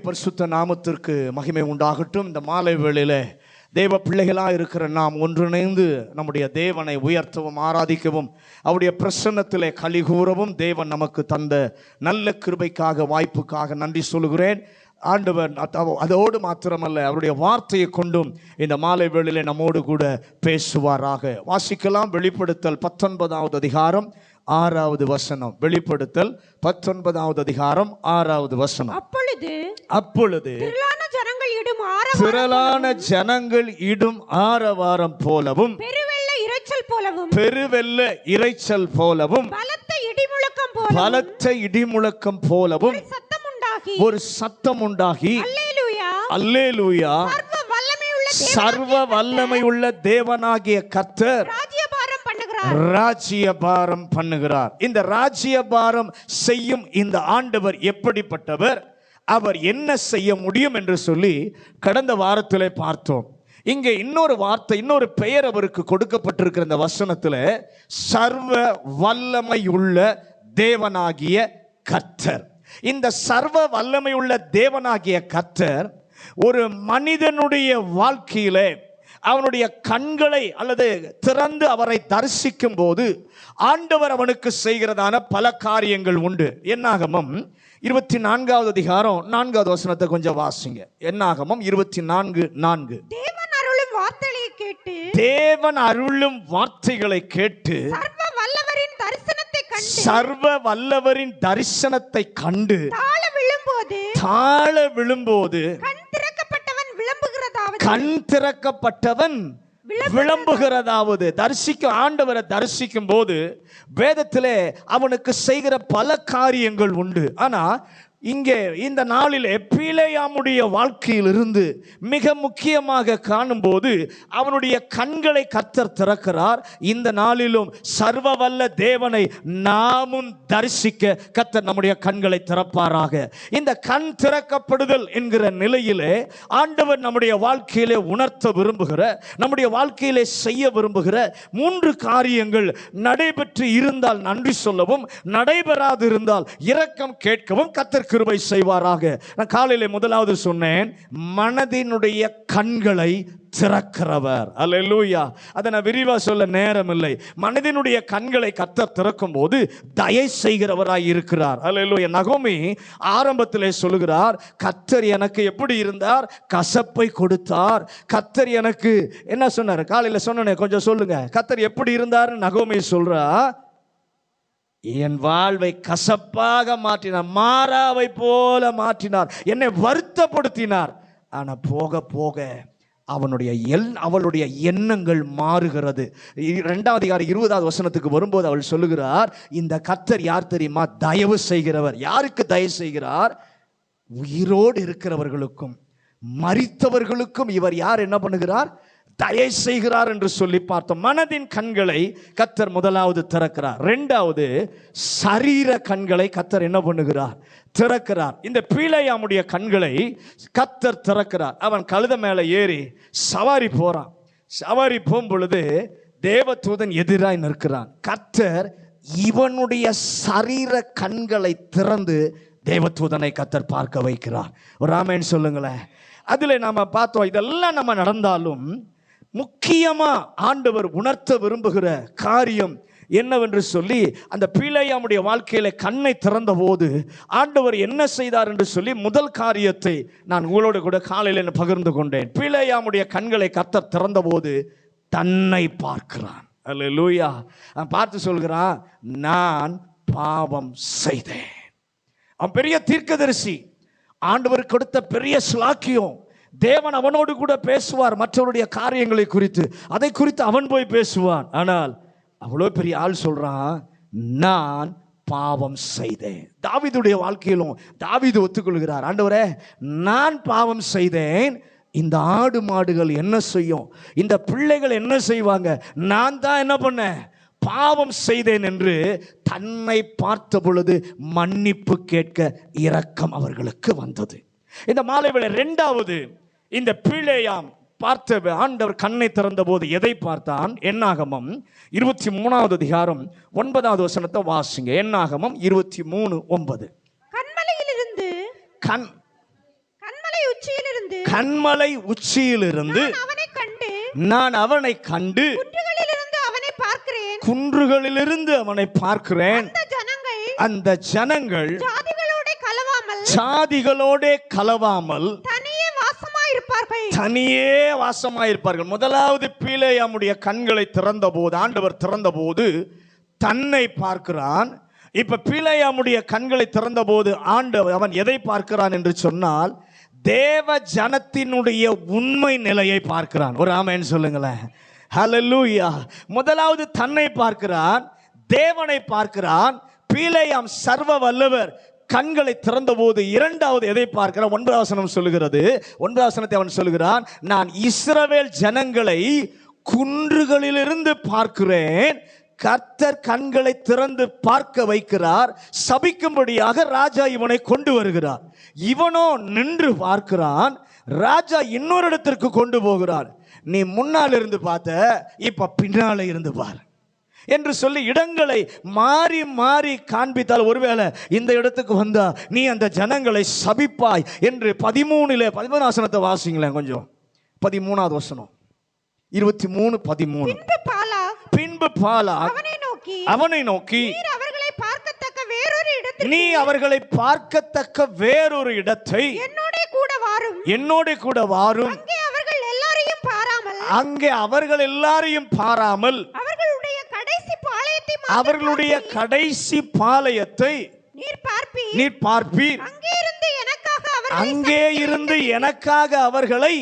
பரிசுத்த நாமத்திற்கு மகிமை உண்டாகட்டும். இந்த மாலை வேளையில தேவ பிள்ளைகளாக இருக்கிற நாம் ஒன்றிணைந்து நம்முடைய தேவனை உயர்த்தவும் ஆராதிக்கவும் அவருடைய பிரசன்னத்திலே கலிகூறவும் தேவன் நமக்கு தந்த நல்ல கிருபைக்காக வாய்ப்புக்காக நன்றி சொல்கிறேன். ஆண்டவர் அதோடு மாத்திரமல்ல, அவருடைய வார்த்தையை கொண்டும் இந்த மாலை வேளையிலே நம்மோடு கூட பேசுவாராக. வாசிக்கலாம். வெளிப்படுத்தல் 19வது அதிகாரம் 6வது வசனம். வெளிப்படுத்தல் 19வது அதிகாரம் 6வது வசனம். அப்பொழுது திரளான ஜனங்கள் இடும் ஆரவாரம் போலவும் பெருவெள்ள இரைச்சல் போலவும் பலத்த இடிமுழக்கம் போலவும் ஒரு சத்தம் உண்டாகி அல்லேலூயா சர்வ வல்லமை உள்ள தேவனாகிய கர்த்தர் ராஜ்யபாரம் பண்ணுகிறார். இந்த ராஜ்யபாரம் செய்யும் இந்த ஆண்டவர் எப்படிப்பட்டவர், அவர் என்ன செய்ய முடியும் என்று சொல்லி கடந்த வாரத்திலே பார்த்தோம். இங்கே இன்னொரு வார்த்தை, இன்னொரு பெயர் அவருக்கு கொடுக்கப்பட்டிருக்கிற இந்த வசனத்தில் சர்வ வல்லமை உள்ள தேவனாகிய கர்த்தர். இந்த சர்வ வல்லமை உள்ள தேவனாகிய கர்த்தர் ஒரு மனிதனுடைய வாழ்க்கையிலே அவனுடைய கண்களை அல்லது திறந்து அவரை தரிசிக்கும் போது ஆண்டவர் அவனுக்கு செய்கிறதான பல காரியங்கள் உண்டு. என்னாகமம் 24வது அதிகாரம் 4வது வசனத்தை கொஞ்சம் வாசிங்க. என்னாகமம் 24:4. தேவன் அருளும் வார்த்தைகளை கேட்டு சர்வ வல்லவரின் தரிசனத்தை கண்டு தாழ விழும்போது கண் திறக்கப்பட்டவன் விளம்புகிறதாவது. ஆண்டவரை தரிசிக்கும் போது வேதத்திலே அவனுக்கு செய்கிற பல காரியங்கள் உண்டு. ஆனா இங்கே இந்த நாளிலே பிலேயாமுடைய வாழ்க்கையிலிருந்து மிக முக்கியமாக காணும்போது அவனுடைய கண்களை கர்த்தர் திறக்கிறார். இந்த நாளிலும் சர்வ வல்ல தேவனை நாமும் தரிசிக்க கர்த்தர் நம்முடைய கண்களை திறப்பாராக. இந்த கண் திறக்கப்படுதல் என்கிற நிலையிலே ஆண்டவர் நம்முடைய வாழ்க்கையிலே உணர்த்த விரும்புகிற, நம்முடைய வாழ்க்கையிலே செய்ய விரும்புகிற 3 காரியங்கள் நடைபெற்று இருந்தால் நன்றி சொல்லவும், நடைபெறாது இருந்தால் இரக்கம் கேட்கவும் கர்த்தர் கிருபை செய்வாராக. நான் காலையிலே முதலாவது சொன்னேன், மனதினுடைய கண்களை திறக்கிறவர். அல்லேலூயா. அதை நான் விரிவா சொல்ல நேரம் இல்லை. மனதினுடைய கண்களை கர்த்தர் திறக்கும் போது தயை செய்கிறவராய் இருக்கிறார். அல்லேலூயா. நகோமி ஆரம்பத்திலே சொல்லுகிறார், கர்த்தர் எனக்கு எப்படி இருந்தார்? கசப்பை கொடுத்தார். கர்த்தர் எனக்கு என்ன சொன்னார்? காலையில சொன்னேன், கொஞ்சம் சொல்லுங்க. கர்த்தர் எப்படி இருந்தார்? நகோமி சொல்றா, என் வாழ்வை கசப்பாக மாற்றினார், மாறாவை போல மாற்றினார், என்னை வருத்தப்படுத்தினார். ஆனா போக போக அவளுடைய எண்ணங்கள் மாறுகிறது. 2வது அதிகாரம் 20வது வசனத்துக்கு வரும்போது அவள் சொல்லுகிறார், இந்த கர்த்தர் யார் தெரியுமா? தயவு செய்கிறவர். யாருக்கு தயவு செய்கிறார்? உயிரோடு இருக்கிறவர்களுக்கும் மரித்தவர்களுக்கும் இவர் யார் என்ன பண்ணுகிறார்? தயை செய்கிறார் என்று சொல்லி பார்த்தோம். மனதின் கண்களை கர்த்தர் முதலாவது திறக்கிறார். 2வது சரீர கண்களை கர்த்தர் என்ன பண்ணுகிறார்? திறக்கிறார். இந்த பிலேயாமுடைய கண்களை கர்த்தர் திறக்கிறார். அவன் கழுதை மேலே ஏறி சவாரி போறான். சவாரி போகும் பொழுது தேவதூதன் எதிராய் நிற்கிறான். கர்த்தர் இவனுடைய சரீர கண்களை திறந்து தேவதூதனை கர்த்தர் பார்க்க வைக்கிறார். ஒரு ஆமென் சொல்லுங்களேன். அதில் நாம பார்த்தோம், இதெல்லாம் நம்ம நடந்தாலும் முக்கியமா ஆண்டவர் உணர்த்த விரும்புகிற காரியம் என்னவென்று சொல்லி, அந்த பிலேயாமுடைய வாழ்க்கையில கண்ணை திறந்த போது ஆண்டவர் என்ன செய்தார் என்று சொல்லி முதல் காரியத்தை நான் உங்களோடு கூட காலையில் பகிர்ந்து கொண்டேன். பிலேயாமுடைய கண்களை கர்த்தர் திறந்த போது தன்னை பார்க்கிறான். அல்லேலூயா. பார்த்து சொல்கிறான், நான் பாவம் செய்தேன். அவன் பெரிய தீர்க்கதரிசி, ஆண்டவர் கொடுத்த பெரிய ஸ்லாக்கியம். தேவன் அவனோடு கூட பேசுவார் மற்றவருடைய காரியங்களை குறித்து, அதை குறித்து அவன் போய் பேசுவான். ஆனால் அவ்வளோ பெரிய ஆள் சொல்றான், நான் பாவம் செய்தேன். தாவீதுடைய வாழ்க்கையிலும் தாவீது ஒத்துக்கொள்கிறார், ஆண்டவரே நான் பாவம் செய்தேன். இந்த ஆடு மாடுகள் என்ன செய்யும், இந்த பிள்ளைகள் என்ன செய்வாங்க, நான் தான் என்ன பண்ணேன், பாவம் செய்தேன் என்று தன்னை பார்த்த பொழுது மன்னிப்பு கேட்க இரக்கம் அவர்களுக்கு வந்தது. இந்த மாலை வேளை 2வது, இந்த பிலேயாம் பார்த்த ஆண்டவர் கண்ணை திறந்த போது எதை பார்த்தான்? என்னாகமம் 23வது அதிகாரம் 9வது வசனத்தை வாசிங்க. என்னாகமம் 23:9. கன்மலை உச்சியிலிருந்து நான் அவனை கண்டு குன்றுகளிலிருந்து அவனை பார்க்கிறேன். அந்த ஜனங்கள் சாதிகளோட கலவாமல் தனியே வாசமாயிருப்பார்கள். முதலாவது பீலேயாமுடைய கண்களை திறந்த போது, ஆண்டவர் திறந்த போது தன்னை பார்க்கிறான். இப்ப பீலேயாமுடைய கண்களை திறந்த போது ஆண்டவர் அவன் எதை பார்க்கிறான் என்று சொன்னால், தேவ ஜனத்தினுடைய உண்மை நிலையை பார்க்கிறான். ஒரு ஆமென் சொல்லுங்களேன். ஹல்லேலூயா. முதலாவது தன்னை பார்க்கிறான், தேவனை பார்க்கிறான். பீலேயாம் சர்வ வல்லவர் கண்களை திறந்த போது இரண்டாவது எதை பார்க்கிறான்? 9வது வசனம் சொல்லுகிறது. 9வது வசனத்தை அவன் சொல்லுகிறான், நான் இஸ்ரவேல் ஜனங்களை குன்றுகளிலிருந்து பார்க்கிறேன். கர்த்தர் கண்களை திறந்து பார்க்க வைக்கிறார். சபிக்கும்படியாக ராஜா இவனை கொண்டு வருகிறார். இவனோ நின்று பார்க்கிறான். ராஜா இன்னொரு இடத்திற்கு கொண்டு போகிறார். நீ முன்னால் இருந்து பார்த்த, இப்ப பின்னால இருந்து பார் என்று சொல்லி இடங்களை மாறி மாறி காண்பித்தால், ஒருவேளை இந்த இடத்துக்கு வந்தா நீ அந்த ஜனங்களை சபிப்பாய் என்று 13 வசனத்தை வாசிங்களேன் கொஞ்சம். 13வது வசனம் 23:13. பின்பு பாலா அவனை நோக்கி நீ அவர்களை பார்க்கத்தக்க வேறொரு இடத்தை என்னோட கூட வாரும். அங்கே அவர்கள் எல்லாரையும் பாராமல் அவர்களுடைய கடைசி பாளையத்தை நீர் பார்ப்பீர். அங்கே இருந்து எனக்காக அவர்களை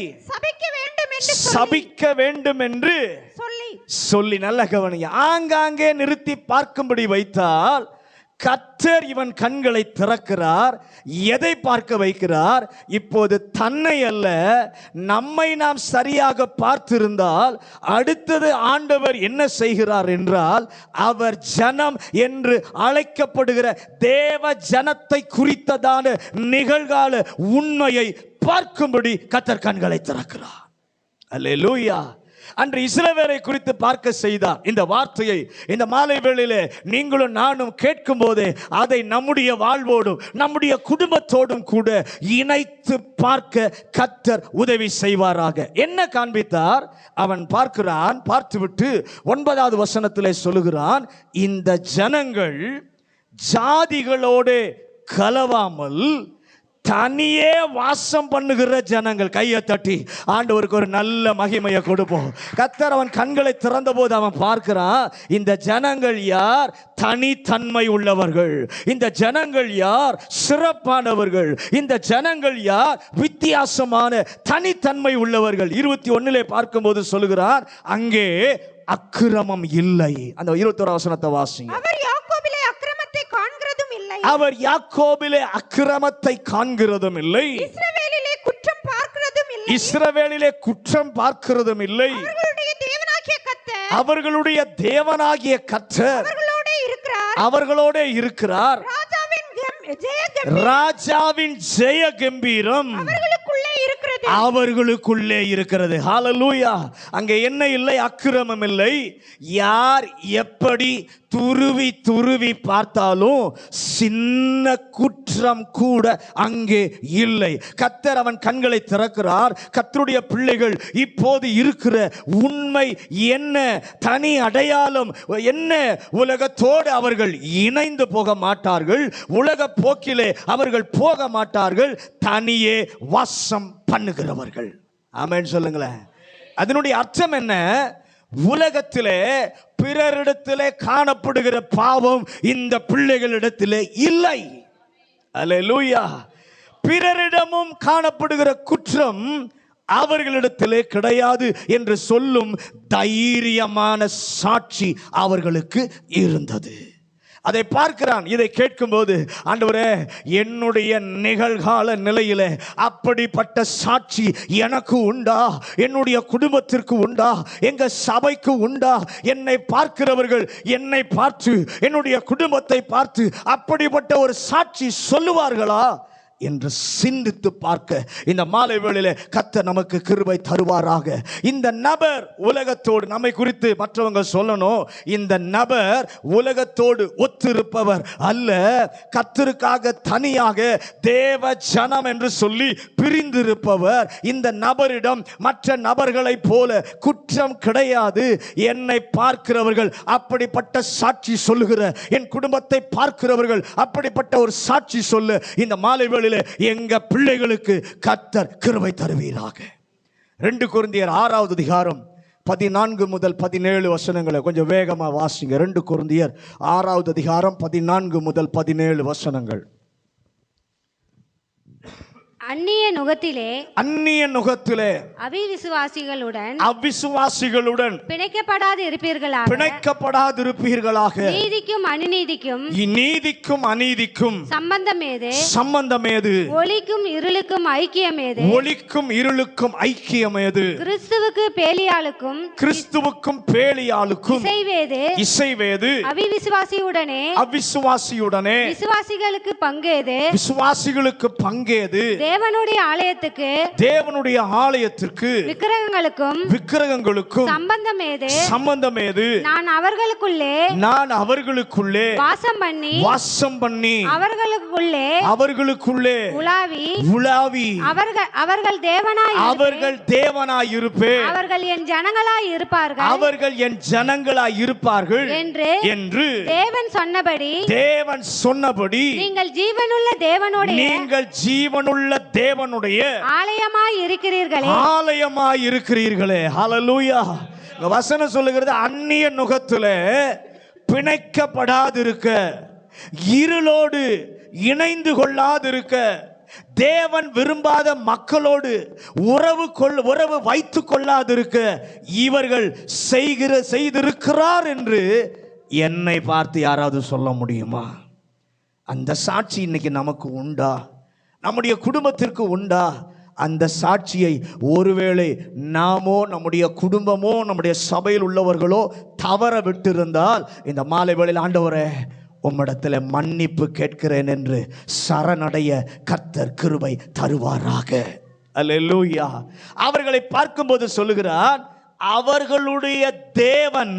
சபிக்க வேண்டும் என்று சொல்லி, நல்ல கவனிங்க, ஆங்காங்கே நிறுத்தி பார்க்கும்படி வைத்தால் கர்த்தர் இவன் கண்களை திறக்கிறார். எதை பார்க்க வைக்கிறார்? இப்போது தன்னை அல்ல, நம்மை நாம் சரியாக பார்த்திருந்தால் அடுத்தது ஆண்டவர் என்ன செய்கிறார் என்றால், அவர் ஜனம் என்று அழைக்கப்படுகிற தேவ ஜனத்தை குறித்ததான நிகழ்கால உண்மையை பார்க்கும்படி கர்த்தர் கண்களை திறக்கிறார். அல்லேலூயா. அன்று இஸ்ரவேலை குறித்து பார்க்க செய்தார். இந்த வார்த்தையை இந்த மாலை வேளையிலே நீங்களும் நானும் கேட்கும் போதே அதை நம்முடைய வாழ்வோடும் நம்முடைய குடும்பத்தோடும் கூட இணைத்து பார்க்க கர்த்தர் உதவி செய்வாராக. என்ன காண்பித்தார்? அவன் பார்க்கிறான். பார்த்துவிட்டு 9வது வசனத்திலே சொல்லுகிறான், இந்த ஜனங்கள் ஜாதிகளோடு கலவாமல் தனியே வாசம் பண்ணுகிற ஜனங்கள். கையை தட்டி ஆண்டவருக்கு ஒரு நல்ல மகிமையை கொடுப்போம். கர்த்தர் அவன் கண்களை திறந்த போது அவன் பார்க்கிறான், இந்த ஜனங்கள் யார்? தனித்தன்மை உள்ளவர்கள். இந்த ஜனங்கள் யார்? சிறப்பானவர்கள். இந்த ஜனங்கள் யார்? வித்தியாசமான தனித்தன்மை உள்ளவர்கள். 21 பார்க்கும்போது சொல்லுகிறார், அங்கே அக்கிரமம் இல்லை. அந்த 21 வசனத்தை வாசிங்க. அவர் யாக்கோபிலே அக்கிரமத்தை காண்கிறதும் இல்லை, இஸ்ரவேலிலே குற்றம் பார்க்கிறதும் இல்லை. அவர்களுடைய தேவனாகிய கர்த்தர் அவர்களோட இருக்கிறார். ராஜாவின் ஜெய கம்பீரம் அவர்களுக்குள்ளே இருக்கிறது. ஹல்லேலூயா. அங்கே என்ன இல்லை? அக்கிரமம் இல்லை. யார் எப்படி துருவி துருவி பார்த்தாலும் சின்ன குற்றம் கூட அங்கே இல்லை. கர்த்தர் அவன் கண்களை திறக்கிறார். கர்த்தருடைய பிள்ளைகள் இப்போது இருக்கிற உண்மை என்ன, தனி அடையாளம் என்ன? உலகத்தோடு அவர்கள் இணைந்து போக மாட்டார்கள். உலக போக்கிலே அவர்கள் போக மாட்டார்கள். தனியே வாசம் பண்ணுகிறவர்கள். ஆமென் சொல்லுங்களேன். அதனுடைய அர்த்தம் என்ன? உலகத்திலே பிறரிடத்திலே காணப்படுகிற பாவம் இந்த பிள்ளைகளிடத்திலே இல்லை. அல்லேலூயா. பிறரிடமும் காணப்படுகிற குற்றம் அவர்களிடத்திலே கிடையாது என்று சொல்லும் தைரியமான சாட்சி அவர்களுக்கு இருந்தது. அதை பார்க்கிறான். இதை கேட்கும்போது, ஆண்டவரே, என்னுடைய நிகழ்கால நிலையிலே அப்படிப்பட்ட சாட்சி எனக்கு உண்டா? என்னுடைய குடும்பத்திற்கு உண்டா? எங்க சபைக்கு உண்டா? என்னை பார்க்கிறவர்கள் என்னை பார்த்து, என்னுடைய குடும்பத்தை பார்த்து அப்படிப்பட்ட ஒரு சாட்சி சொல்லுவார்களா என்று சிந்தித்து பார்க்க இந்த மாலை வேளையிலே கர்த்தர் நமக்கு கிருபை தருவாராக. இந்த நபர் உலகத்தோடு, நம்மை குறித்து மற்றவங்க சொல்லணும், இந்த நபர் உலகத்தோடு ஒத்திருப்பவர் அல்ல, கர்த்தருக்காக தனியாக தேவ ஜனம் என்று சொல்லி பிரிந்திருப்பவர். இந்த நபரிடம் மற்ற நபர்களைப் போல குற்றம் கிடையாது. என்னை பார்க்கிறவர்கள் அப்படிப்பட்ட சாட்சி சொல்லுகிற, என் குடும்பத்தை பார்க்கிறவர்கள் அப்படிப்பட்ட ஒரு சாட்சி சொல்ல இந்த மாலை வேளையிலே எங்க பிள்ளைகளுக்கு கர்த்தர் கிருபை தருவீராக. 2 கொரிந்தியர் 6வது அதிகாரம் 14 முதல் 17 வசனங்களை கொஞ்சம் வேகமா வாசிங்க. 2 கொரிந்தியர் 6வது அதிகாரம் 14 முதல் 17 வசனங்கள். அந்நிய நுகத்திலே அவிசுவாசிகளுடன் பிணைக்கப்படாதிருப்பீர்களாக. நீதிக்கும் அநீதிக்கும் சம்பந்தமேது? ஒளிக்கும் இருளுக்கும் ஐக்கியமேது? கிறிஸ்துவுக்கும் பேலியாளுக்கும் இசைவேது? அவிசுவாசியுடனே விசுவாசிகளுக்கு பங்கேது? தேவனுடைய ஆலயத்திற்கு விக்கிரகங்களுக்கும் சம்பந்தமேது? நான் அவர்களுக்குள்ளே வாசம் பண்ணி அவர்களுக்குள்ளே உலாவி அவர்கள் தேவனாய் இருப்பேன், அவர்கள் என் ஜனங்களாய் இருப்பார்கள் என்று தேவன் சொன்னபடி நீங்கள் ஜீவனுள்ள தேவனுடைய ஆலயமாய் இருக்கிறீர்களே. ஹல்லேலூயா. வசனம் சொல்லுகிறது, அந்நிய நுகத்திலே பிணைக்கப்படாதிருக்க, இருளோடு இணைந்து கொள்ளாதிருக்க, தேவன் விரும்பாத மக்களோடு உறவு வைத்துக் கொள்ளாதிருக்க இவர்கள் செய்திருக்கிறார் என்று என்னை பார்த்து யாராவது சொல்ல முடியுமா? அந்த சாட்சி இன்னைக்கு நமக்கு உண்டா? நம்முடைய குடும்பத்திற்கு உண்டா? அந்த சாட்சியை ஒருவேளை நாமோ, நம்முடைய குடும்பமோ, நம்முடைய சபையில் உள்ளவர்களோ தவற விட்டிருந்தால் இந்த மாலை வேளையில், ஆண்டவரே உம்மிடத்தில் மன்னிப்பு கேட்கிறேன் என்று சரணடைய கர்த்தர் கிருபை தருவாராக. அல்லேலூயா. அவர்களை பார்க்கும்போது சொல்லுகிறார், அவர்களுடைய தேவன்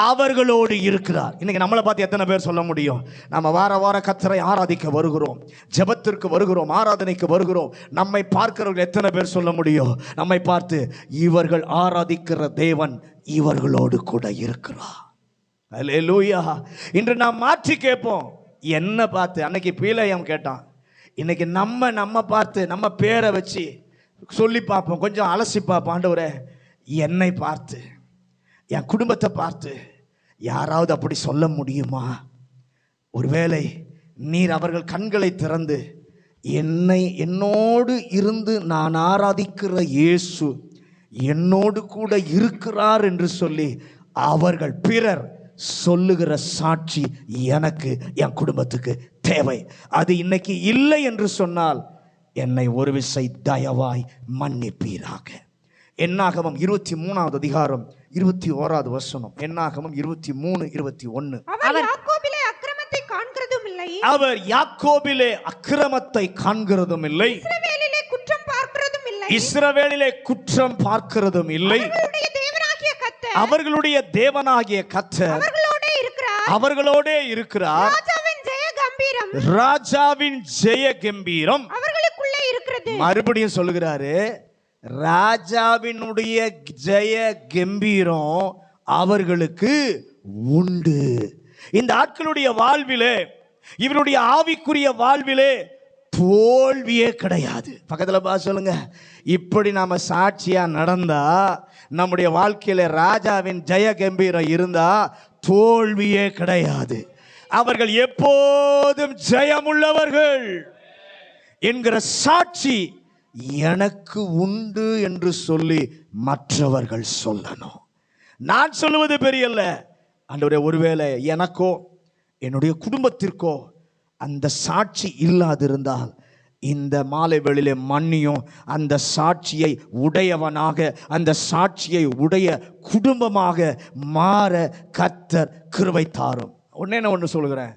அவர்களோடு இருக்கிறார். இன்னைக்கு நம்மளை பார்த்து எத்தனை பேர் சொல்ல முடியும்? நம்ம வார கர்த்தரை ஆராதிக்க வருகிறோம், ஜெபத்திற்கு வருகிறோம், ஆராதனைக்கு வருகிறோம். நம்மை பார்க்கிறவர்கள் எத்தனை பேர் சொல்ல முடியும்? நம்மை பார்த்து, இவர்கள் ஆராதிக்கிற தேவன் இவர்களோடு கூட இருக்கிறார். அல்லேலூயா. இன்று நாம் மாற்றி கேட்போம். என்ன பார்த்து? அன்னைக்கு பீலையம் கேட்டான், இன்னைக்கு நம்ம பார்த்து நம்ம பேரை வச்சு சொல்லி பார்ப்போம், கொஞ்சம் அலசி பார்ப்போம். ஆண்டவரே, என்னை பார்த்து, என் குடும்பத்தை பார்த்து யாராவது அப்படி சொல்ல முடியுமா? ஒருவேளை நீர் அவர்கள் கண்களை திறந்து என்னோடு இருந்து நான் ஆராதிக்கிற இயேசு என்னோடு கூட இருக்கிறார் என்று சொல்லி அவர்கள் பிறர் சொல்லுகிற சாட்சி எனக்கு, என் குடும்பத்துக்கு தேவை. அது இன்னைக்கு இல்லை என்று சொன்னால் என்னை ஒரு விசை தயவாய் மன்னிப்பீராக. என்னாகமம் 23வது அதிகாரம் 21வது வசனம். என்னாகமம் 23:21. அவர் யாக்கோபிலே அக்கிரமத்தை காண்கிறதும் இல்லை, இஸ்ரவேலிலே குற்றம் பார்க்கிறதும் இல்லை. அவர்களுடைய தேவனாகிய கர்த்தர் அவர்களோடே இருக்கிறார். ராஜாவின் ஜெய கம்பீரம் அவர்களுக்குள்ளே இருக்கிறது. மறுபடியும் சொல்லுகிறாரு, ராஜாவினுடைய ஜெய கம்பீரம் அவர்களுக்கு உண்டு. இந்த ஆட்களுடைய வாழ்விலே, இவருடைய ஆவிக்குரிய வாழ்விலே தோல்வியே கிடையாது. பக்கத்துல சொல்லுங்க, இப்படி நாம சாட்சியா நடந்தா, நம்முடைய வாழ்க்கையில ராஜாவின் ஜெய கம்பீரம் இருந்தா தோல்வியே கிடையாது. அவர்கள் எப்போதும் ஜெயமுள்ளவர்கள் என்கிற சாட்சி எனக்கு உண்டு என்று சொல்லி மற்றவர்கள் சொல்லணும். நான் சொல்லுவது பெரியல்ல. ஆண்டவரே, ஒருவேளை எனக்கோ என்னுடைய குடும்பத்திற்கோ அந்த சாட்சி இல்லாதிருந்தால் இந்த மாலை வேளையிலே மன்னியும். அந்த சாட்சியை உடையவனாக, அந்த சாட்சியை உடைய குடும்பமாக மாற கர்த்தர் கிருபை தாரும். ஒன்று சொல்கிறேன்,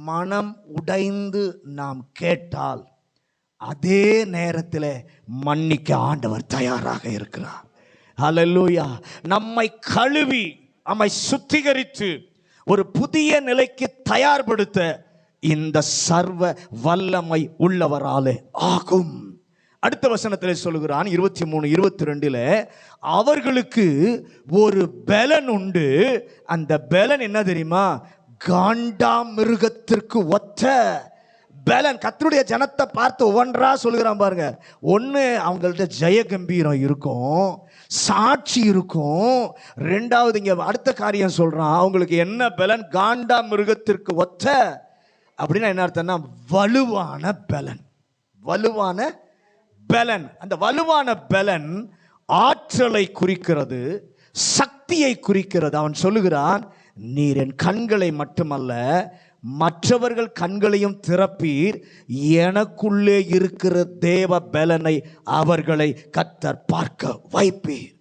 மனம் உடைந்து நாம் கேட்டால் அதே நேரத்தில் மன்னிக்க ஆண்டவர் தயாராக இருக்கிறார். ஹல்லேலூயா. நம்மை கழுவி நம்மை சுத்திகரித்து ஒரு புதிய நிலைக்கு தயார்படுத்த இந்த சர்வ வல்லமை உள்ளவராலே ஆகும். அடுத்த வசனத்தில் சொல்லுகிறான் 23-22 அவர்களுக்கு ஒரு பலன் உண்டு. அந்த பலன் என்ன தெரியுமா? காண்டாமிருகத்திற்கு ஒத்த பலன். கர்த்தருடைய ஜனத்தை பார்த்து ஒவ்வொன்றா சொல்லுகிறான் பாருங்க. ஒன்று, அவங்கள்ட்ட ஜெய கம்பீரம் இருக்கும், சாட்சி இருக்கும். ரெண்டாவது, இங்க அடுத்த காரியம் சொல்றான், அவங்களுக்கு என்ன பலன்? காண்டாமிருகத்திற்கு ஒத்த. அப்படின்னா என்ன அர்த்தம்னா வலுவான பலன். வலுவான பலன். அந்த வலுவான பலன் ஆற்றலை குறிக்கிறது, சக்தியை குறிக்கிறது. அவன் சொல்லுகிறான், நீர் என் கண்களை மட்டுமல்ல மற்றவர்கள் கண்களையும் திறப்பீர், எனக்குள்ளே இருக்கிற தேவ பலனை அவர்களை கர்த்தர் பார்க்க வைப்பீர்.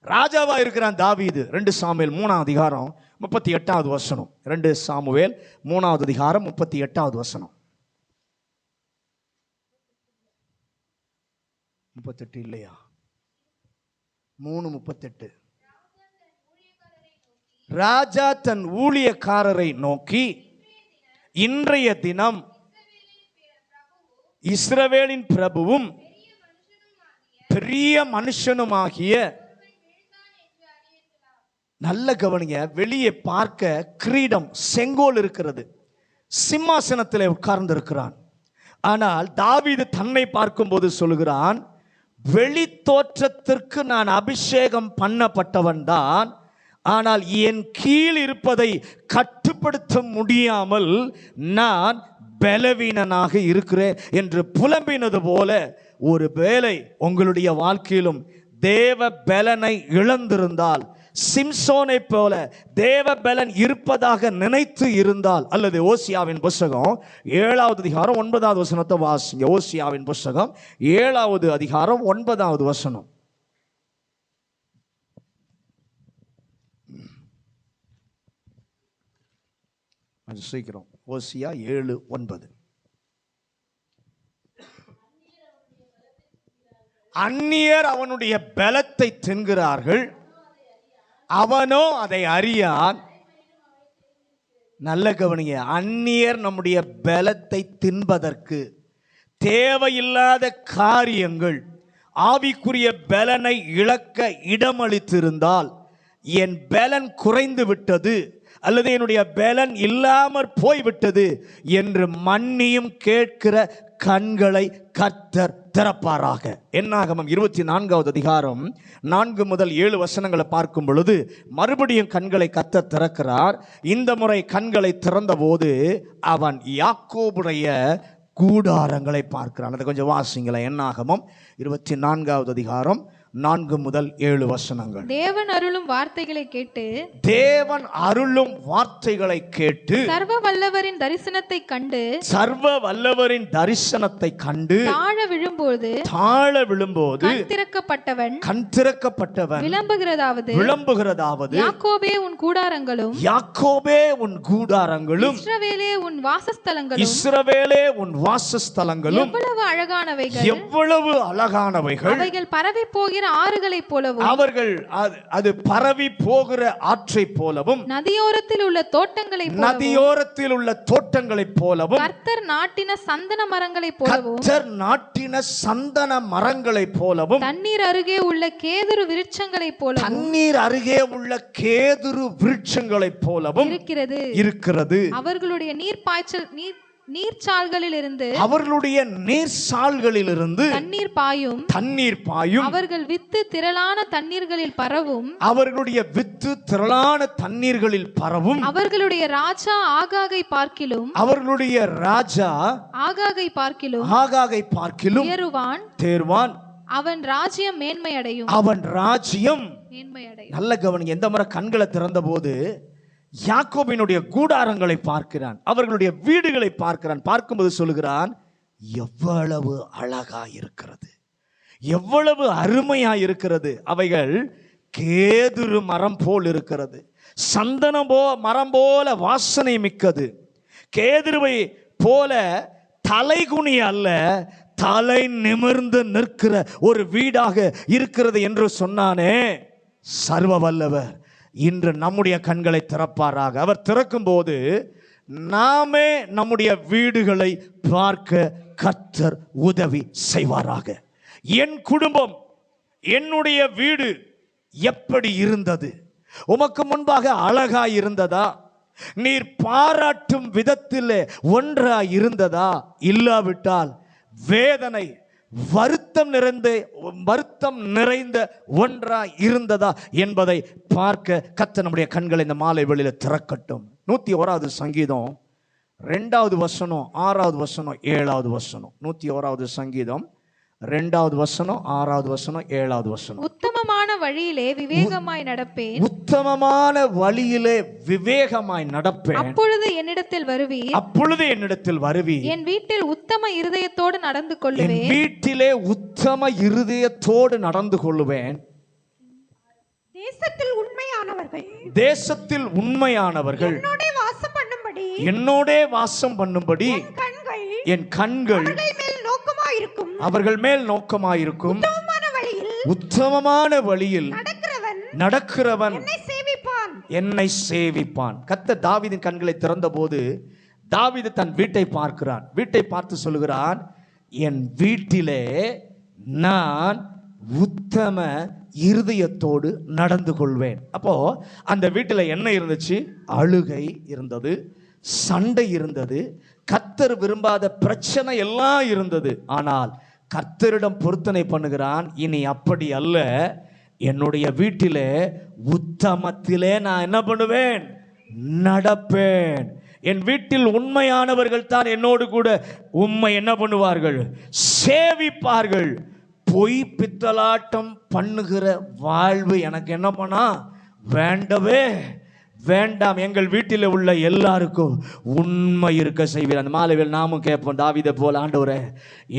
ராஜாவா இருக்கிறான் தாவீது. 2 சாமுவேல் 3:38 2 சாமுவேல் 3:38 38 இல்லையா? 3:38. ராஜா தன் ஊழியக்காரரை நோக்கி, இன்றைய தினம் இஸ்ரவேலின் பிரபுவும் பெரிய மனுஷனுமாகிய, நல்ல கவனிங்க, வெளியே பார்க்க கிரீடம் செங்கோல் இருக்கிறது, சிம்மாசனத்தில் உட்கார்ந்து இருக்கிறான். ஆனால் தாவீது தன்னை பார்க்கும்போது சொல்லுகிறான், வெளி தோற்றத்திற்கு நான் அபிஷேகம் பண்ணப்பட்டவன் தான், ஆனால் என் கீழ் இருப்பதை கட்டுப்படுத்த முடியாமல் நான் பலவீனனாக இருக்கிறேன் என்று புலம்பினது போல ஒரு வேளை உங்களுடைய வாழ்க்கையிலும் தேவ பலனை இழந்திருந்தால், சிம்சோனை போல தேவ பலன் இருப்பதாக நினைத்து இருந்தால், அல்லது ஓசியாவின் புஸ்தகம் 7வது அதிகாரம் 9வது வசனத்தை வாசிங்க. ஓசியாவின் புஸ்தகம் 7வது அதிகாரம் 9வது வசனம். அது சீக்கிரம். ஓசியா 7:9. அந்நியர் அவனுடைய பலத்தை தின்கிறார்கள், அவனோ அதை அறியான். நல்ல கவனிங்க, அந்நியர் நம்முடைய பலத்தை தின்பதற்கு தேவையில்லாத காரியங்கள், ஆவிக்குரிய பலனை இழக்க இடமளித்திருந்தால், என் பலன் குறைந்து விட்டது அல்லது என்னுடைய பலன் இல்லாமற் போய்விட்டது என்று மன்னியும் கேட்கிற கண்களை கர்த்தர் திறப்பாராக. என்னாகமம் 24வது அதிகாரம் 4 முதல் 7 வசனங்களை பார்க்கும் பொழுது மறுபடியும் கண்களை கர்த்தர் திறக்கிறார். இந்த முறை கண்களை திறந்த போது அவன் யாக்கோபுடைய கூடாரங்களை பார்க்கிறான். அதை கொஞ்சம் வாசிங்களேன். என்னாகமம் 24வது அதிகாரம் 4 முதல் 7 வசனங்கள். தேவன் அருளும் வார்த்தைகளை கேட்டு, தேவன் அருளும் வார்த்தைகளை கேட்டு, சர்வ வல்லவரின் தரிசனத்தை கண்டு, சர்வ வல்லவரின் தரிசனத்தை கண்டு தாழ விழும்போது, கண் திறக்கப்பட்டவன் விளம்புகிறதாவது, யாக்கோபே உன் கூடாரங்களும், யாக்கோபே உன் கூடாரங்களும், இஸ்ரவேலே உன் வாசஸ்தலங்களும், இஸ்ரவேலே உன் வாசஸ்தலங்களும் எவ்வளவு அழகானவைகள், எவ்வளவு அழகானவைகள், அவைகள் பரவி போகிற ஆறுகளைப் போலவும், அவர்கள் அது பரவி போகிற ஆற்றைப் போலவும், நதியோரத்தில் உள்ள தோட்டங்களைப் போலவும், கர்த்தர் நாட்டின சந்தன மரங்களைப் போலவும், தண்ணீர் அருகே உள்ள கேதுரு விருட்சங்களைப் போலவும் இருக்கிறது. அவர்களுடைய நீர்ச்சால்களிலிருந்து தண்ணீர் பாயும். அவர்கள் வித்து திரளான தண்ணீர்களில் பரவும். அவர்களுடைய ராஜா ஆகாகை பார்க்கிலும் தேர்வான். அவன் ராஜ்யம் மேன்மையடையும். நல்ல கவனிங்க. எந்த முறை கண்களை திறந்த போது யாக்கோபினுடைய கூடாரங்களை பார்க்கிறான், அவர்களுடைய வீடுகளை பார்க்கிறான். பார்க்கும்போது சொல்லுகிறான், எவ்வளவு அழகா இருக்கிறது, எவ்வளவு அருமையா இருக்கிறது. அவைகள் கேதுரு மரம் போல் இருக்கிறது, சந்தன மரம் போல வாசனை மிக்கது. கேதுருவை போல தலைகுனி அல்ல, தலை நிமிர்ந்து நிற்கிற ஒரு வீடாக இருக்கிறது என்று சொன்னானே, சர்வ வல்லவர் இன்று நம்முடைய கண்களை திறப்பாராக. அவர் திறக்கும் போது நாமே நம்முடைய வீடுகளை பார்க்க கர்த்தர் உதவி செய்வாராக. என் குடும்பம், என்னுடைய வீடு எப்படி இருந்தது? உமக்கு முன்பாக அழகாய் இருந்ததா? நீர் பாராட்டும் விதத்தில் ஒன்றாய் இருந்ததா? இல்லாவிட்டால் வேதனை, வருத்தம் நிறைந்த ஒன்றாய் இருந்ததா என்பதை பார்க்க கர்த்தர் நம்முடைய கண்களை இந்த மாலை வேளையில திறக்கட்டும். 101வது சங்கீதம் 2வது வசனம், 6வது வசனம், 7வது வசனம். 101வது சங்கீதம் 2வது வசனம், 6வது வசனம், 7வது வசனம். உத்தமமான வழியிலே விவேகமாய் நடப்பேன். உத்தமமான வழியிலே விவேகமாய் நடப்பேன். அப்பொழுது என்னிடத்தில் வருவீர். அப்பொழுது என்னிடத்தில் வருவீர். என் வீட்டில் உத்தம இருதயத்தோடு நடந்து கொள்ளுவேன். என் வீட்டிலே உத்தம இருதயத்தோடு நடந்து கொள்ளுவேன். தேசத்தில் உண்மையானவர்கள், தேசத்தில் உண்மையானவர்கள் என்னோடே வாசம் பண்ணும்படி, என்னோடே வாசம் பண்ணும்படி என் கண்கள் அவர்கள் மேல் நோக்கமாயிருக்கும். உத்தமமான வழியில் நடக்கிறவன் என்னை சேவிப்பான். கர்த்தர் தாவீதின் கண்களை திறந்த போது தாவீது தன் வீட்டை பார்க்கிறான். வீட்டை பார்த்து சொல்லுகிறான், என் வீட்டிலே நான் உத்தம இருதயத்தோடு நடந்து கொள்வேன். அப்போ அந்த வீட்டில் என்ன இருந்துச்சு? அழுகை இருந்தது, சண்டை இருந்தது, கர்த்தர் விரும்பாத பிரச்சனை எல்லாம் இருந்தது. ஆனால் கர்த்தரிடம் பொருத்தனை பண்ணுகிறான், இனி அப்படி அல்ல, என்னுடைய வீட்டிலே உத்தமத்திலே நான் என்ன பண்ணுவேன்? நடப்பேன். என் வீட்டில் உண்மையானவர்கள் தான் என்னோடு கூட உம்மை என்ன பண்ணுவார்கள்? சேவிப்பார்கள். பொய் பித்தலாட்டம் பண்ணுகிற வாழ்வு எனக்கு என்ன பண்ணா வேண்டவே வேண்டாம். எங்கள் வீட்டில் உள்ள எல்லாருக்கும் உண்மை இருக்க செய்வீர். அந்த மாலையில் நாமும் கேட்போம், தாவீதை போல, ஆண்டவரே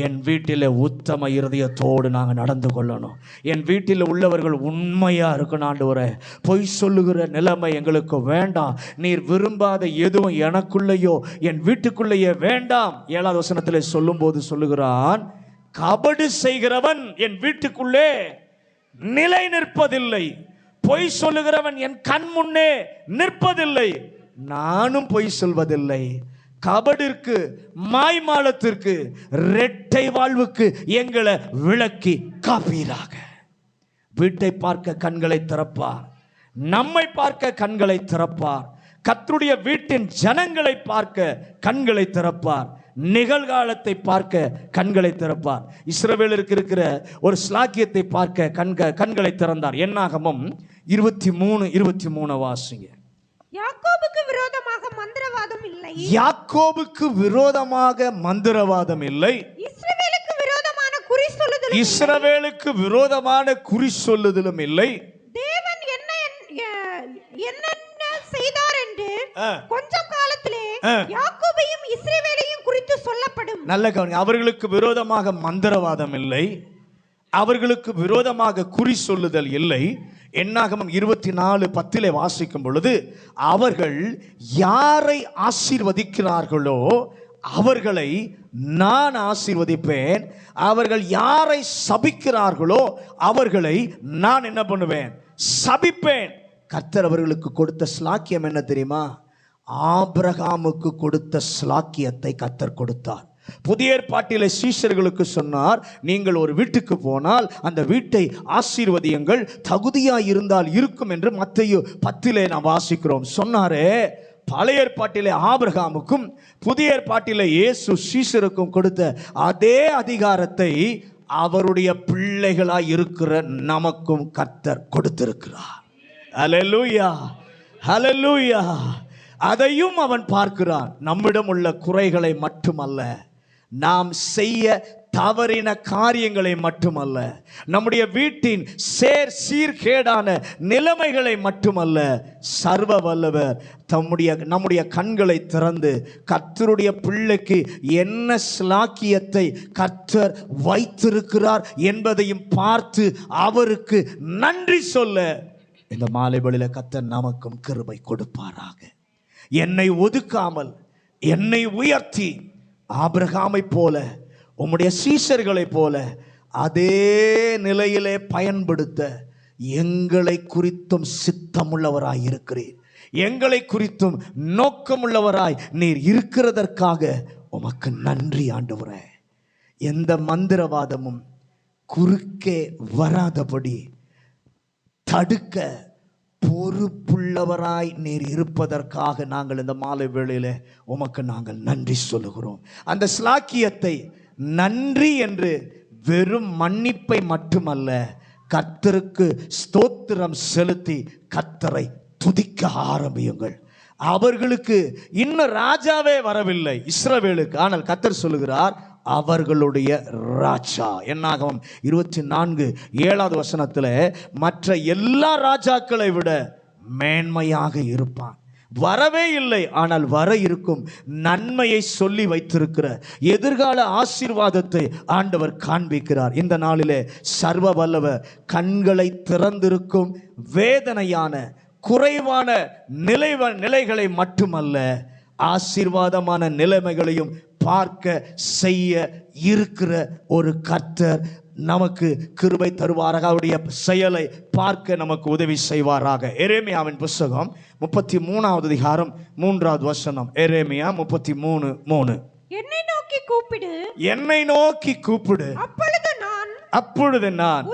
என் வீட்டில் உத்தம இருதயத்தோடு நாங்கள் நடந்து கொள்ளணும். என் வீட்டில் உள்ளவர்கள் உண்மையாக இருக்கணும். ஆண்டவரே, பொய் சொல்லுகிற நிலைமை எங்களுக்கு வேண்டாம். நீர் விரும்பாத எதுவும் எனக்குள்ளேயோ என் வீட்டுக்குள்ளேயே வேண்டாம். 7வது வசனத்தில் சொல்லும் போது சொல்லுகிறான், கபடு செய்கிறவன் என் வீட்டுக்குள்ளே நிலை நிற்பதில்லை. பொய் சொல்லுகிறவன் என் கண் முன்னே நிற்பதில்லை. நானும் பொய் சொல்வதில்லை. கபடிற்கு, மாய்மாலத்திற்கு, இரட்டை வாழ்வுக்கு எங்களை விலக்கி காப்பீராக. வீட்டை பார்க்க கண்களை திறப்பார், நம்மை பார்க்க கண்களை திறப்பார், கர்த்தருடைய வீட்டின் ஜனங்களை பார்க்க கண்களை திறப்பார், நிகழ்காலத்தை பார்க்க கண்களை திறப்பார். இஸ்ரவேலருக்கு இருக்கிற ஒரு ஸ்லாக்கியத்தை பார்க்க கண்களை திறந்தார். என்னாகமம் 23:23 வாசிங்க. யாக்கோபுக்கு விரோதமாக மந்திரவாதம் இல்லை. யாக்கோபுக்கு விரோதமாக மந்திரவாதம் இல்லை. இஸ்ரவேலுக்கு விரோதமான குறி சொல்லுதலும், இஸ்ரவேலுக்கு விரோதமான குறி சொல்லுதலும் இல்லை. தேவன் என்ன செய்தார் என்று கொஞ்சம் காலத்திலே யாக்கோபையும் இஸ்ரவேலையும் குறித்து சொல்லப்படும். நல்ல கவனிங்க. அவர்களுக்கு விரோதமாக மந்திரவாதம் இல்லை, அவர்களுக்கு விரோதமாக குறி சொல்லுதல் இல்லை. என்னாகமம் 24:10 வாசிக்கும் பொழுது, அவர்கள் யாரை ஆசீர்வதிக்கிறார்களோ அவர்களை நான் ஆசீர்வதிப்பேன், அவர்கள் யாரை சபிக்கிறார்களோ அவர்களை நான் என்ன பண்ணுவேன்? சபிப்பேன். கர்த்தர் அவர்களுக்கு கொடுத்த ஸ்லாக்கியம் என்ன தெரியுமா? ஆபிரகாமுக்கு கொடுத்த ஸ்லாக்கியத்தை கர்த்தர் கொடுத்தார். புதிய ஏற்பாட்டிலே சீஷர்களுக்கு சொன்னார், நீங்கள் ஒரு வீட்டுக்கு போனால் அந்த வீட்டை ஆசீர்வதியுங்கள், தகுதியாய் இருந்தால் இருக்கும் என்று மத்தேயு 10 நாம் வாசிக்கிறோம். சொன்னாரே, பழைய ஏற்பாட்டிலே ஆபிரகாமுக்கும் புதிய ஏற்பாட்டிலே இயேசு சீஷருக்கும் கொடுத்த அதே அதிகாரத்தை அவருடைய பிள்ளைகளாய் இருக்கிற நமக்கும் கர்த்தர் கொடுத்திருக்கிறார். ஹல்லேலூயா, ஹல்லேலூயா. அதையும் அவன் பார்க்கிறான். நம்மிடம் உள்ள குறைகளை மட்டுமல்ல, நாம் செய்ய தவறின காரியங்களை மட்டுமல்ல, நம்முடைய வீட்டின் சீர்கேடான நிலைமைகளை மட்டுமல்ல, சர்வ வல்லவர் நம்முடைய கண்களை திறந்து கர்த்தருடைய பிள்ளைக்கு என்ன ஸ்லாக்கியத்தை கர்த்தர் வைத்திருக்கிறார் என்பதையும் பார்த்து அவருக்கு நன்றி சொல்ல இந்த மாலை வேளையிலே கர்த்தர் நமக்கும் கிருபை கொடுப்பாராக. என்னை ஒதுக்காமல் என்னை உயர்த்தி ஆபிரகாமை போல உம்முடைய சீஷர்களைப் போல அதே நிலையிலே பயன்படுத்த எங்களை குறித்தும் சித்தமுள்ளவராய் இருக்கிறீர். எங்களை குறித்தும் நோக்கமுள்ளவராய் நீர் இருக்கிறதற்காக உமக்கு நன்றி ஆண்டவரே. எந்த மந்திரவாதமும் குறுக்கே வராதபடி தடுக்க பொறுப்புள்ளவராய் நீர் இருப்பதற்காக நாங்கள் இந்த மாலை வேளையில உமக்கு நாங்கள் நன்றி சொல்லுகிறோம். அந்த ஸ்லாக்கியத்தை நன்றி என்று வெறும் மன்னிப்பை மட்டுமல்ல, கர்த்தருக்கு ஸ்தோத்திரம் செலுத்தி கர்த்தரை துதிக்க ஆரம்பியுங்கள். அவர்களுக்கு இன்னும் ராஜாவே வரவில்லை இஸ்ரவேலுக்கு, ஆனால் கர்த்தர் சொல்லுகிறார் அவர்களுடைய ராஜா. என்னாகும் 24:7 மற்ற எல்லா ராஜாக்களை விட மேன்மையாக இருப்பான். வரவே இல்லை, ஆனால் வர இருக்கும் நன்மையை சொல்லி வைத்திருக்கிற எதிர்கால ஆசீர்வாதத்தை ஆண்டவர் காண்பிக்கிறார். இந்த நாளிலே சர்வ வல்லவர் கண்களை திறந்திருக்கும் வேதனையான குறைவான நிலைகளை மட்டுமல்ல, ஆசீர்வாதமான நிலைமைகளையும் பார்க்க செய்ய இருக்கிற ஒரு கர்த்தர் நமக்கு கிருபை தருவாராக. அவருடைய செயலை பார்க்க நமக்கு உதவி செய்வாராக. எரேமியாவின் புத்தகம் 33:3 எரேமியா 33:3. என்னை நோக்கி கூப்பிடு, என்னை நோக்கி கூப்பிடு, அப்பொழுது நான்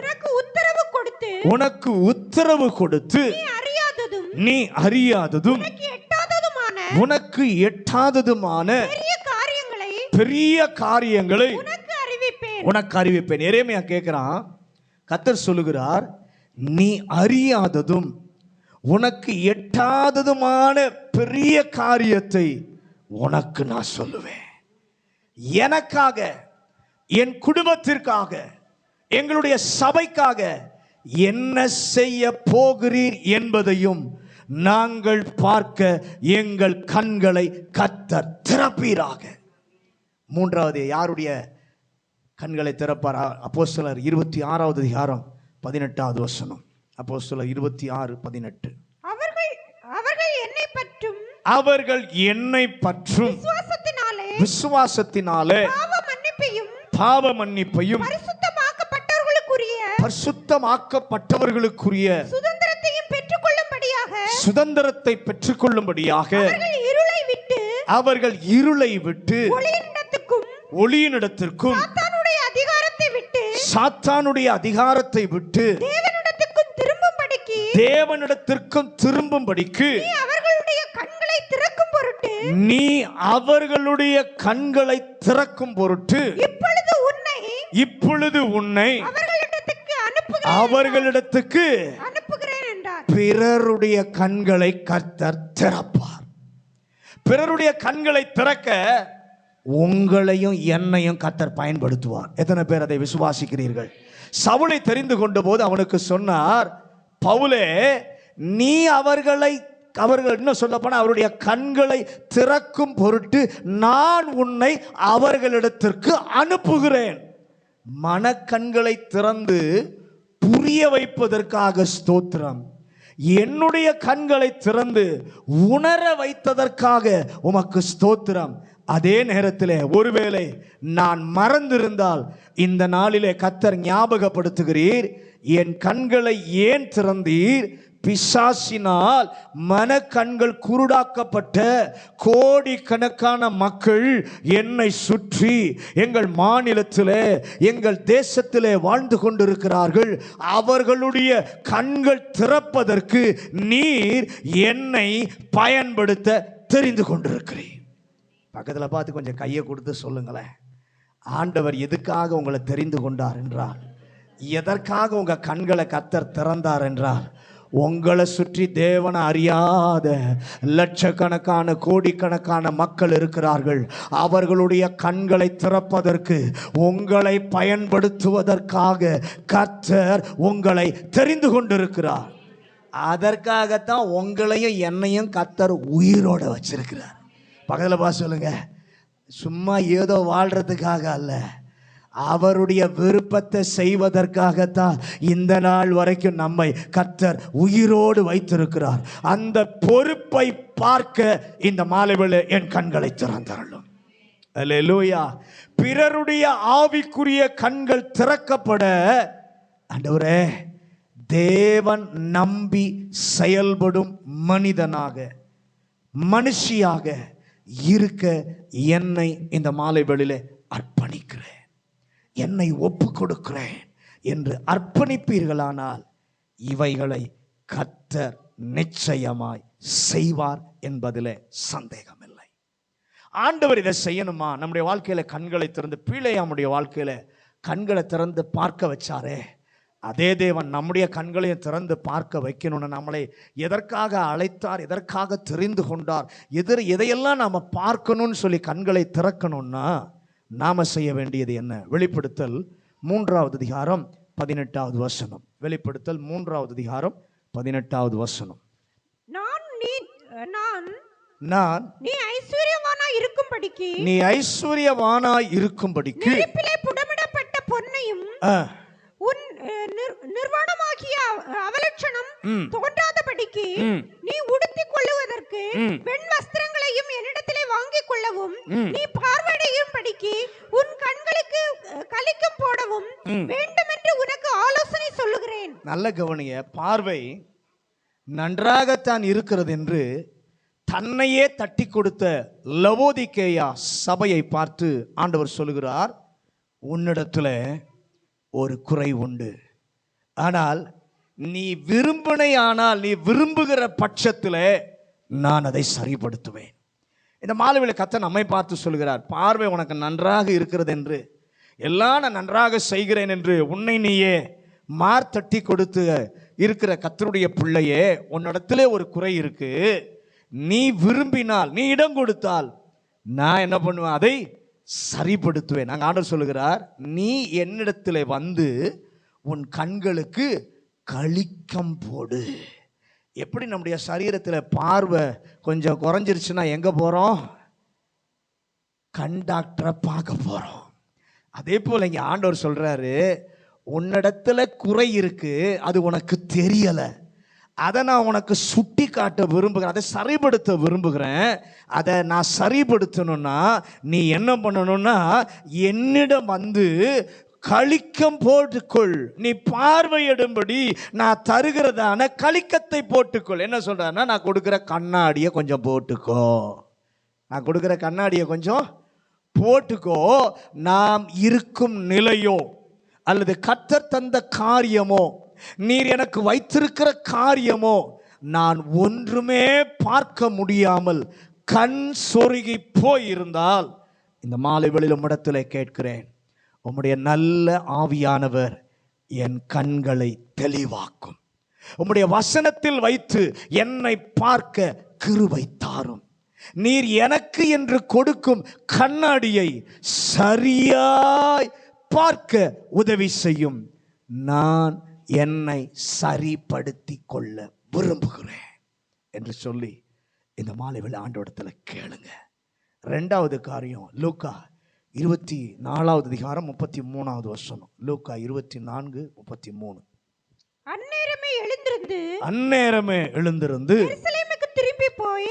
உனக்கு உத்தரவு கொடுத்து நீ அறியாததும் உனக்கு எட்டாததுமான பெரிய காரியங்களை உனக்கு அறிவிப்பேன். எரேமியா கேட்கிறான், கர்த்தர் சொல்லுகிறார், நீ அறியாததும் உனக்கு எட்டாததுமான பெரிய காரியத்தை உனக்கு நான் சொல்லுவேன். எனக்காக, என் குடும்பத்திற்காக, எங்களுடைய சபைக்காக என்ன செய்ய போகிறீர் என்பதையும் நாங்கள் பார்க்க எங்கள் கண்களை கர்த்தர் திறப்பீராக. மூன்றாவது யாருடைய கண்களை திறப்பார்? அப்போஸ்தலர் 26:18. அப்போஸ்தலர் 26:18. அவர்கள் என்னை பற்றும் விசுவாசத்தினாலே பாவ மன்னிப்பையும் பரிசுத்தமாக்கப்பட்டவர்களுக்குரிய சுதந்திரத்தை பெற்றுக்கொள்ளும்படியாக அவர்கள் இருளை விட்டு ஒளியினிடத்திற்கும் சாத்தானுடைய அதிகாரத்தை விட்டு தேவனிடத்திற்கும் திரும்பும்படிக்கு நீ அவர்களுடைய கண்களை திறக்கும் பொருட்டு இப்பொழுது உன்னை அவர்களிடத்துக்கு பிறருடைய கண்களை கர்த்தர் திறப்பார். பிறருடைய கண்களை திறக்க உங்களையும் என்னையும் கர்த்தர் பயன்படுத்துவார். எத்தனை பேர் அதை விசுவாசிக்கிறீர்கள்? சவுலை தெரிந்து கொண்ட போது அவனுக்கு சொன்னார், பவுலே, நீ அவர்கள் இன்னும் சொல்ல போனா அவருடைய கண்களை திறக்கும் பொருட்டு நான் உன்னை அவர்களிடத்திற்கு அனுப்புகிறேன். மனக்கண்களை திறந்து புரிய வைப்பதற்காக ஸ்தோத்திரம். என்னுடைய கண்களை திறந்து உணர வைத்ததற்காக உமக்கு ஸ்தோத்திரம். அதே நேரத்தில் ஒருவேளை நான் மறந்திருந்தால் இந்த நாளிலே கர்த்தர் ஞாபகப்படுத்துகிறீர். என் கண்களை ஏன் திறந்தீர்? பிசாசினால் மனக்கண்கள் குருடாக்கப்பட்ட கோடிக்கணக்கான மக்கள் என்னை சுற்றி எங்கள் மாநிலத்திலே, எங்கள் தேசத்திலே வாழ்ந்து கொண்டிருக்கிறார்கள். அவர்களுடைய கண்கள் திறப்பதற்கு நீர் என்னை பயன்படுத்த தெரிந்து கொண்டிருக்கிறீர். பக்கத்தில் பார்த்து கொஞ்சம் கையை கொடுத்து சொல்லுங்களேன், ஆண்டவர் எதுக்காக உங்களை தெரிந்து கொண்டார் என்றால், எதற்காக உங்க கண்களை கர்த்தர் திறந்தார் என்றால், உங்களை சுற்றி தேவனை அறியாத லட்சக்கணக்கான கோடிக்கணக்கான மக்கள் இருக்கிறார்கள். அவர்களுடைய கண்களை திறப்பதற்கு, உங்களை பயன்படுத்துவதற்காக கர்த்தர் உங்களை தெரிந்து கொண்டிருக்கிறார். அதற்காகத்தான் உங்களையும் என்னையும் கர்த்தர் உயிரோட வச்சிருக்கிறார். பக்கத்தில் பார்த்து சொல்லுங்க, சும்மா ஏதோ வாழ்றதுக்காக அல்ல, அவருடைய விருப்பத்தை செய்வதற்காகத்தான் இந்த நாள் வரைக்கும் நம்மை கர்த்தர் உயிரோடு வைத்திருக்கிறார். அந்த பொறுப்பை பார்க்க இந்த மாலை வேளை என் கண்களை திறந்தருளும். அல்லேலூயா. பிறருடைய ஆவிக்குரிய கண்கள் திறக்கப்பட, ஆண்டவரே, தேவன் நம்பி செயல்படும் மனிதனாக மனுஷியாக இருக்க என்னை இந்த மாலை வேளையிலே அர்ப்பணிக்கிறேன், என்னை ஒப்பு கொடுக்கிறேன் என்று அர்ப்பணிப்பீர்களானால் இவைகளை கர்த்தர் நிச்சயமாய் செய்வார் என்பதிலே சந்தேகமில்லை. ஆண்டவர் இதை செய்யணுமா? நம்முடைய வாழ்க்கையில கண்களை திறந்து, பிள்ளையாமுடைய வாழ்க்கையில கண்களை திறந்து பார்க்க வச்சாரே, அதே தேவன் நம்முடைய கண்களையும் திறந்து பார்க்க வைக்கணும்னு நம்மளை எதற்காக அழைத்தார், எதற்காக தெரிந்து கொண்டார், எதையெல்லாம் நாம் பார்க்கணும்னு சொல்லி கண்களை திறக்கணும்னா நாம செய்ய வேண்டியது என்ன? வெளிப்படுத்தல் 3வது அதிகாரம் 18வது வசனம். வெளிப்படுத்தல் 3வது அதிகாரம் 18வது வசனம். நான் நீ ஐஸ்வர்யவானாய் இருக்கும்படிக்கு, நீ ஐஸ்வர்யவானாய் இருக்கும்படிக்கு நெருப்பிலே புடமிடப்பட்ட பொன்னையும் உன் நிர்வாணமாகிய அவலட்சணம் தோன்றாதபடிக்கு நீ உடுத்திக் கொள்ளுவதற்கு வெண் வஸ்திரங்களையும் என்னிடத்திலே வாங்கிக் கொள்ளவும், நீ பார்வையடையும் படிக்கு உன் கண்களுக்கு கலிக்கம் போடவும் வேண்டும் என்று உனக்கு ஆலோசனை சொல்லுகிறேன். நல்ல கவனிய. பார்வை நன்றாகத்தான் இருக்கிறது என்று தன்னையே தட்டி கொடுத்த லவோதிக்கேயா சபையை பார்த்து ஆண்டவர் சொல்லுகிறார், உன்னிடத்துல ஒரு குறை உண்டு. ஆனால் நீ விரும்பினையானால், நீ விரும்புகிற பட்சத்தில் நான் அதை சரிப்படுத்துவேன். இந்த மாலைவேளை கர்த்தர் நம்மை பார்த்து சொல்கிறார், பார்வை உனக்கு நன்றாக இருக்கிறது என்று, எல்லாம் நான் நன்றாக செய்கிறேன் என்று உன்னை நீயே மார்த்தட்டி கொடுத்து இருக்கிற கர்த்தருடைய பிள்ளையே, உன்னிடத்திலே ஒரு குறை இருக்கு. நீ விரும்பினால், நீ இடம் கொடுத்தால் நான் என்ன பண்ணுவேன்? அதை சரிப்படுத்துவேன். நாங்கள் ஆண்டவர் சொல்லுகிறார், நீ என்னிடத்தில் வந்து உன் கண்களுக்கு கலிக்கம் போடு. எப்படி நம்முடைய சரீரத்தில் பார்வை கொஞ்சம் குறைஞ்சிருச்சுன்னா எங்கே போகிறோம்? கண் டாக்டரை பார்க்க போகிறோம். அதே போல் இங்கே ஆண்டவர் சொல்கிறாரு, உன்னிடத்துல குறை இருக்கு, அது உனக்கு தெரியலை, அதை நான் உனக்கு சுட்டி காட்ட விரும்புகிறேன், அதை சரிப்படுத்த விரும்புகிறேன். அதை நான் சரிப்படுத்தணும்னா நீ என்ன பண்ணணும்னா என்னிடம் வந்து கலிக்கம் போட்டுக்கொள். நீ பார்வையிடும்படி நான் தருகிறதான கலிக்கத்தை போட்டுக்கொள். என்ன சொல்றாருன்னா, நான் கொடுக்குற கண்ணாடியை கொஞ்சம் போட்டுக்கோ, நான் கொடுக்குற கண்ணாடியை கொஞ்சம் போட்டுக்கோ. நாம் இருக்கும் நிலையோ அல்லது கர்த்தர் தந்த காரியமோ, நீர் எனக்கு வைத்திருக்கிற காரியமோ, நான் ஒன்றுமே பார்க்க முடியாமல் கண் சொருகி போயிருந்தால் இந்த மாலை வேளையில் உம்மிடத்தில் கேட்கிறேன், உம்முடைய நல்ல ஆவியானவர் என் கண்களை தெளிவாக்கும். உம்முடைய வசனத்தில் வைத்து என்னை பார்க்க கிருபை தாரும். நீர் எனக்கு என்று கொடுக்கும் கண்ணாடியை சரியாய் பார்க்க உதவி செய்யும். நான் என்னை சரிப்படுத்தி கொள்ள விரும்புகிறேன் என்று சொல்லி இந்த மாலைவேளை ஆண்டவரிடத்தில் கேளுங்க. 2வது காரியம், லூக்கா 24வது அதிகாரம் 33வது வசனம். லூக்கா 24:33. அந்நேரமே எழுந்திருந்து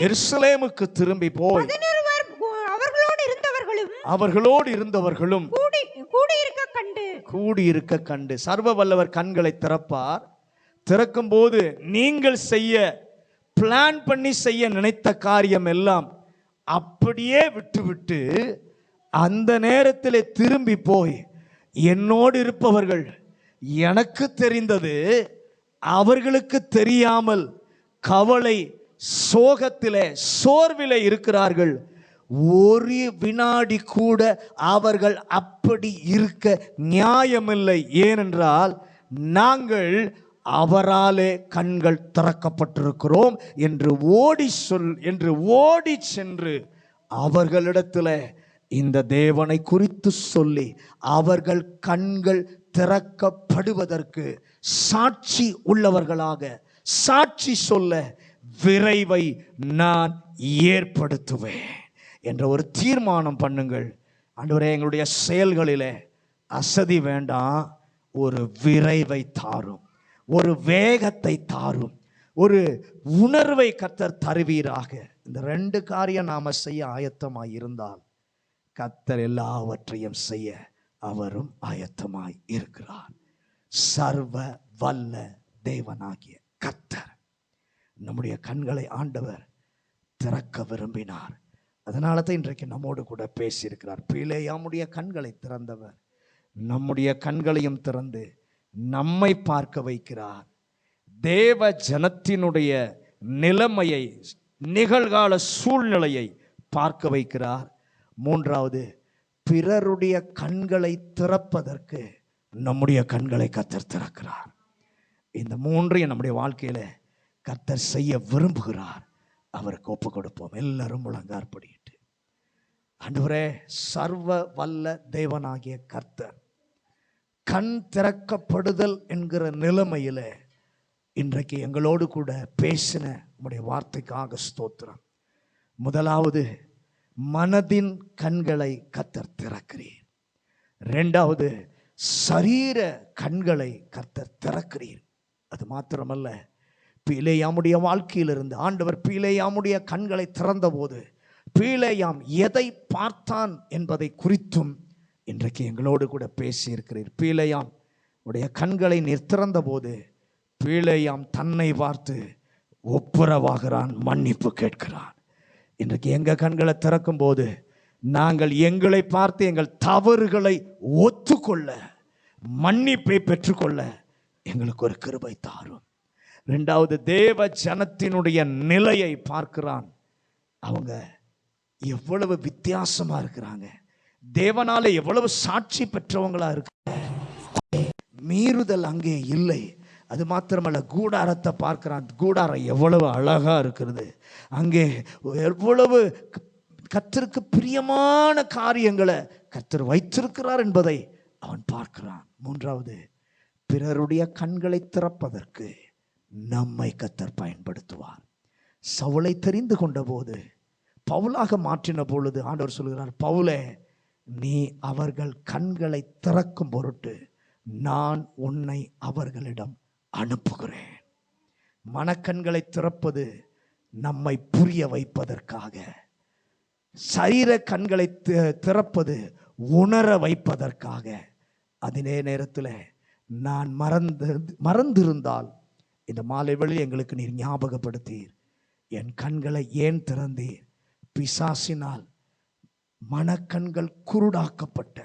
எருசலேமுக்கு திரும்பி போய் அவர்களோடு இருந்தவர்களும் கூடியிருக்க கண்டு. சர்வ வல்லவர் கண்களை திறப்பார். திறக்கும் போது நீங்கள் செய்ய பிளான் பண்ணி செய்ய நினைத்த காரியம் எல்லாம் அப்படியே விட்டுவிட்டு அந்த நேரத்தில் திரும்பி போய், என்னோடு இருப்பவர்கள் எனக்கு தெரிந்தது அவர்களுக்கு தெரியாமல் கவலை சோகத்திலே சோர்விலே இருக்கிறார்கள், ஒரு வினாடி கூட அவர்கள் அப்படி இருக்க நியாயமில்லை, ஏனென்றால் நாங்கள் அவராலே கண்கள் திறக்கப்பட்டிருக்கிறோம் என்று ஓடி சென்று அவர்களிடத்தில் இந்த தேவனை குறித்து சொல்லி அவர்கள் கண்கள் திறக்கப்படுவதற்கு சாட்சி உள்ளவர்களாக சாட்சி சொல்ல விரைவை நான் ஏற்படுத்துவேன் என்ற ஒரு தீர்மானம் பண்ணுங்கள். ஆண்டவரே, எங்களுடைய செயல்களிலே அசதி வேண்டாம், ஒரு விரைவை தாரும், ஒரு வேகத்தை தாரும், ஒரு உணர்வை கர்த்தர் தருவீராக. இந்த 2 காரியம் நாம செய்ய ஆயத்தமாய் இருந்தால் கர்த்தர் எல்லாவற்றையும் செய்ய அவரும் ஆயத்தமாய் இருக்கிறார். சர்வ வல்ல தேவனாகிய கர்த்தர் நம்முடைய கண்களை ஆண்டவர் திறக்க விரும்பினார். அதனால தான் இன்றைக்கு நம்மோடு கூட பேசியிருக்கிறார். பிலேயாமுடைய கண்களை திறந்தவர் நம்முடைய கண்களையும் திறந்து நம்மை பார்க்க வைக்கிறார். தேவ ஜனத்தினுடைய நிலைமையை, நிகழ்கால சூழ்நிலையை பார்க்க வைக்கிறார். மூன்றாவது, பிறருடைய கண்களை திறப்பதற்கு நம்முடைய கண்களை கர்த்தர் திறக்கிறார். இந்த மூன்றையும் நம்முடைய வாழ்க்கையில கர்த்தர் செய்ய விரும்புகிறார். அவருக்கு ஒப்பு கொடுப்போம். எல்லாரும் முழங்காற்படியிட்டு, ஆண்டவரே, சர்வ வல்ல தேவனாகிய கர்த்தர் கண் திறக்கப்படுதல் என்கிற நிலைமையில இன்றைக்கு எங்களோடு கூட பேசின உம்முடைய வார்த்தைக்காக ஸ்தோத்திரம். முதலாவது, மனதின் கண்களை கர்த்தர் திறக்கிறீர். இரண்டாவது, சரீர கண்களை கர்த்தர் திறக்கிறீர். அது மாத்திரமல்ல, பிலேயாமுடைய வாழ்க்கையிலிருந்து ஆண்டவர் பிலேயாமுடைய கண்களை திறந்த போது பிலேயாம் எதை பார்த்தான் என்பதை குறித்தும் இன்றைக்கு எங்களோடு கூட பேசியிருக்கிறீர். பிலேயாம் உடைய கண்களை நீர் திறந்த போது பிலேயாம் தன்னை பார்த்து ஒப்புரவாகிறான், மன்னிப்பு கேட்கிறான். இன்றைக்கு எங்கள் கண்களை திறக்கும் போது நாங்கள் எங்களை பார்த்து எங்கள் தவறுகளை ஒத்துக்கொள்ள, மன்னிப்பை பெற்றுக்கொள்ள எங்களுக்கு ஒரு கிருபை தாரும். இரண்டாவது, தேவ ஜனத்தினுடைய நிலையை பார்க்கிறான். அவங்க எவ்வளவு வித்தியாசமா இருக்கிறாங்க, தேவனால எவ்வளவு சாட்சி பெற்றவங்களா இருக்காங்க. மீறுதல் அங்கே இல்லை. அது மாத்திரமல்ல, கூடாரத்தை பார்க்கிறான். கூடாரம் எவ்வளவு அழகா இருக்கிறது, அங்கே எவ்வளவு கர்த்தருக்கு பிரியமான காரியங்களை கர்த்தர் வைத்திருக்கிறார் என்பதை அவன் பார்க்கிறான். மூன்றாவது, பிறருடைய கண்களை திறப்பதற்கு நம்மை கர்த்தர் பயன்படுத்துவார். சவுலை தெரிந்து கொண்ட போது, பவுலாக மாற்றின பொழுது ஆண்டவர் சொல்கிறார், பவுலே, நீ அவர்கள் கண்களை திறக்கும் பொருட்டு நான் உன்னை அவர்களிடம் அனுப்புகிறேன். மனக்கண்களை திறப்பது நம்மை புரிய வைப்பதற்காக, சரீர கண்களை திறப்பது உணர வைப்பதற்காக. அதே நேரத்தில் நான் மறந்திருந்தால் இந்த மாலை வேளையில் எங்களுக்கு நீர் ஞாபகப்படுத்தீர். என் கண்களை ஏன் திறந்தீர்? பிசாசினால் மனக்கண்கள் குருடாக்கப்பட்ட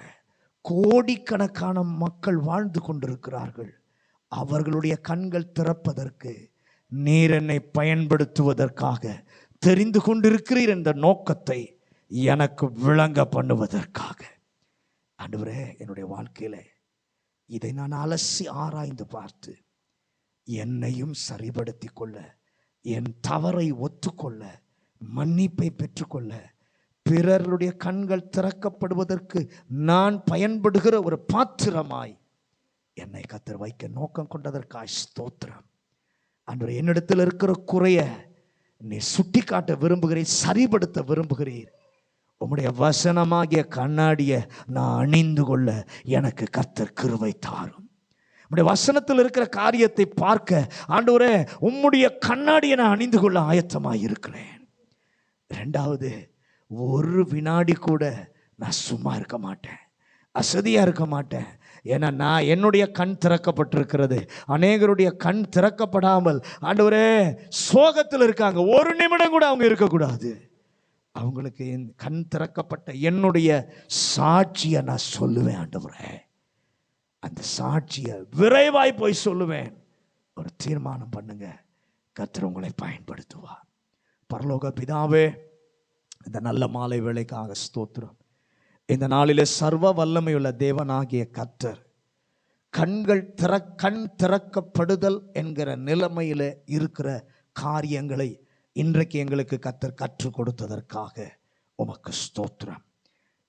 கோடிக்கணக்கான மக்கள் வாழ்ந்து கொண்டிருக்கிறார்கள். அவர்களுடைய கண்கள் திறப்பதற்கு நீர் என்னை பயன்படுத்துவதற்காக தெரிந்து கொண்டிருக்கிறீர் என்ற நோக்கத்தை எனக்கு விளங்க பண்ணுவதற்காக. ஆண்டவரே, என்னுடைய வாழ்க்கையில இதை நான் அலசி ஆராய்ந்து பார்த்து என்னையும் சரிபடுத்தி கொள்ள, என் தவறை ஒத்துக்கொள்ள, மன்னிப்பை பெற்றுக்கொள்ள, பிறருடைய கண்கள் திறக்கப்படுவதற்கு நான் பயன்படுகிற ஒரு பாத்திரமாய் என்னை கர்த்தர் வைக்க நோக்கம் கொண்டதற்காய் ஸ்தோத்திரம். ஆண்டவரே, என்னிடத்தில் இருக்கிற குறைய நீ சுட்டி காட்ட விரும்புகிறீர், சரிபடுத்த விரும்புகிறீர். உம்முடைய வசனமாகிய கண்ணாடியை நான் அணிந்து கொள்ள எனக்கு கர்த்தர் கிருபை தாரும். உம்முடைய வசனத்தில் இருக்கிற காரியத்தை பார்க்க ஆண்டவரே, உம்முடைய கண்ணாடியை நான் அணிந்து கொள்ள ஆயத்தமாக இருக்கிறேன். இரண்டாவது, ஒரு வினாடி கூட நான் சும்மா இருக்க மாட்டேன், அசதியா இருக்க மாட்டேன். ஏன்னா நான் என்னுடைய கண் திறக்கப்பட்டிருக்கிறது. அநேகருடைய கண் திறக்கப்படாமல் ஆண்டவரே சோகத்தில் இருக்காங்க. ஒரு நிமிடம் கூட அவங்க இருக்கக்கூடாது. அவங்களுக்கு கண் திறக்கப்பட்ட என்னுடைய சாட்சியை நான் சொல்லுவேன். ஆண்டவரே, அந்த சாட்சியை விரைவாய் போய் சொல்லுவேன். ஒரு தீர்மானம் பண்ணுங்க, கர்த்தர் உங்களை பயன்படுத்துவார். பரலோக பிதாவே, இந்த நல்ல மாலை வேளைக்காக ஸ்தோத்திரம். இந்த நாளிலே சர்வ வல்லமையுள்ள தேவனாகிய கர்த்தர் கண் திறக்கப்படுதல் என்கிற நிலைமையில இருக்கிற காரியங்களை இன்றைக்கு எங்களுக்கு கர்த்தர் கற்றுக் கொடுத்ததற்காக உமக்கு ஸ்தோத்திரம்.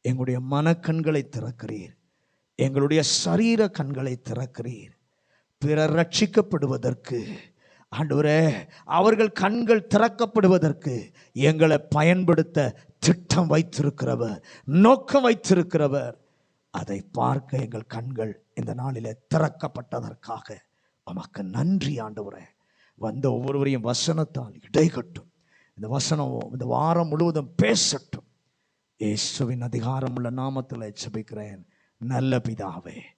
எங்களுடைய மனக்கண்களை திறக்கிறீர், எங்களுடைய சரீர கண்களை திறக்கிறீர். பிறர் ரட்சிக்கப்படுவதற்கு ஆண்டவரே, அவர்கள் கண்கள் திறக்கப்படுவதற்கு எங்களை பயன்படுத்த திட்டம் வைத்திருக்கிறவர், நோக்கம் வைத்திருக்கிறவர். அதை பார்க்க எங்கள் கண்கள் இந்த நாளிலே திறக்கப்பட்டதற்காக உமக்கு நன்றி ஆண்டவரே. வந்த ஒவ்வொருவரையும் வசனத்தால் இடைகட்டும். இந்த வசனம் இந்த வாரம் முழுவதும் பேசட்டும். இயேசுவின் அதிகாரமுள்ள நாமத்தில் ஜெபிக்கிறேன் நல்ல பிதாவே.